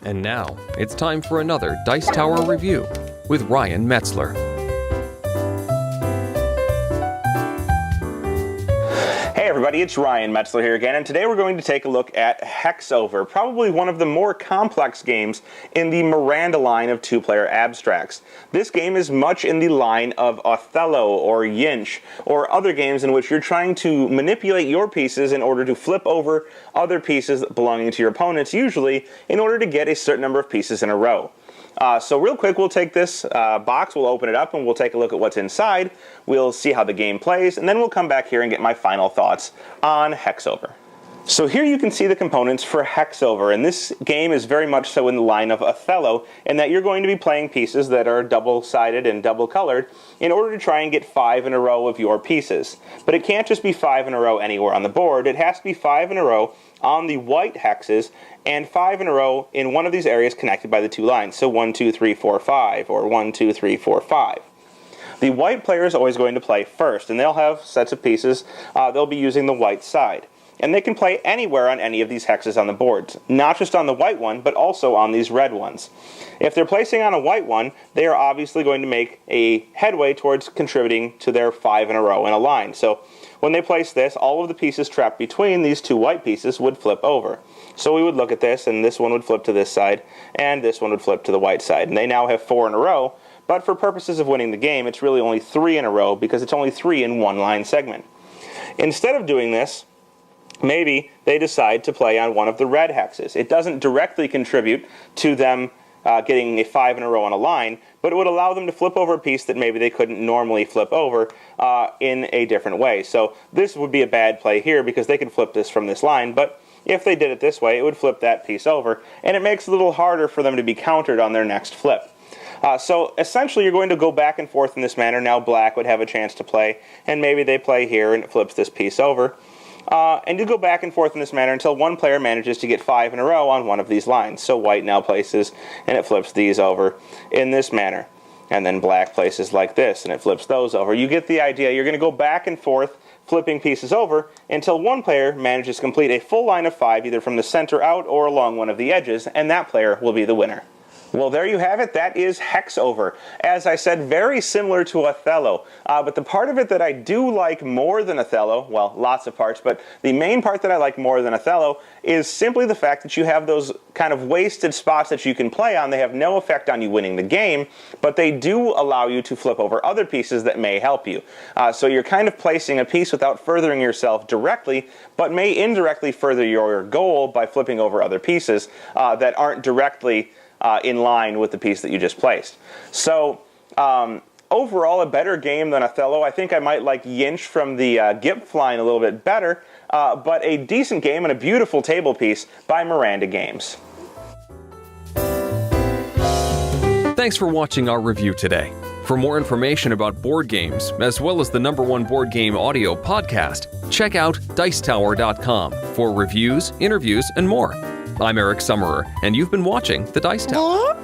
And now, it's time for another Dice Tower review with Ryan Metzler. Hey everybody, it's Ryan Metzler here again, and today we're going to take a look at Hexover, probably one of the more complex games in the Maranda line of two-player abstracts. This game is much in the line of Othello or Yinch, or other games in which you're trying to manipulate your pieces in order to flip over other pieces belonging to your opponents, usually in order to get a certain number of pieces in a row. So real quick, we'll take this box, we'll open it up, and we'll take a look at what's inside. We'll see how the game plays, and then we'll come back here and get my final thoughts on Hexover. So here you can see the components for Hexover, and this game is very much so in the line of Othello, in that you're going to be playing pieces that are double-sided and double-colored in order to try and get 5 in a row of your pieces. But it can't just be 5 in a row anywhere on the board. It has to be 5 in a row on the white hexes, and 5 in a row in one of these areas connected by the two lines. So 1, 2, 3, 4, 5, or 1, 2, 3, 4, 5. The white player is always going to play first, and they'll have sets of pieces. They'll be using the white side. And they can play anywhere on any of these hexes on the boards, not just on the white one, but also on these red ones. If they're placing on a white one, they are obviously going to make a headway towards contributing to their 5 in a row in a line. So when they place this, all of the pieces trapped between these two white pieces would flip over. So we would look at this, and this one would flip to this side, and this one would flip to the white side. And they now have 4 in a row, but for purposes of winning the game, it's really only 3 in a row, because it's only 3 in one line segment. Instead of doing this, maybe they decide to play on one of the red hexes. It doesn't directly contribute to them getting a 5 in a row on a line, but it would allow them to flip over a piece that maybe they couldn't normally flip over in a different way. So this would be a bad play here because they could flip this from this line, but if they did it this way, it would flip that piece over, and it makes it a little harder for them to be countered on their next flip. So essentially you're going to go back and forth in this manner. Now black would have a chance to play, and maybe they play here and it flips this piece over. And you go back and forth in this manner until one player manages to get 5 in a row on one of these lines. So white now places, and it flips these over in this manner. And then black places like this, and it flips those over. You get the idea. You're going to go back and forth, flipping pieces over, until one player manages to complete a full line of 5, either from the center out or along one of the edges, and that player will be the winner. Well, there you have it. That is Hexover. As I said, very similar to Othello. But the part of it that I do like more than Othello, well, lots of parts, but the main part that I like more than Othello is simply the fact that you have those kind of wasted spots that you can play on. They have no effect on you winning the game, but they do allow you to flip over other pieces that may help you. So you're kind of placing a piece without furthering yourself directly, but may indirectly further your goal by flipping over other pieces that aren't directly in line with the piece that you just placed. So overall, a better game than Othello. I think I might like Yinch from the Gip line a little bit better, but a decent game and a beautiful table piece by Maranda Games. Thanks for watching our review today. For more information about board games, as well as the #1 board game audio podcast, check out Dicetower.com for reviews, interviews, and more. I'm Eric Summerer, and you've been watching The Dice Tower.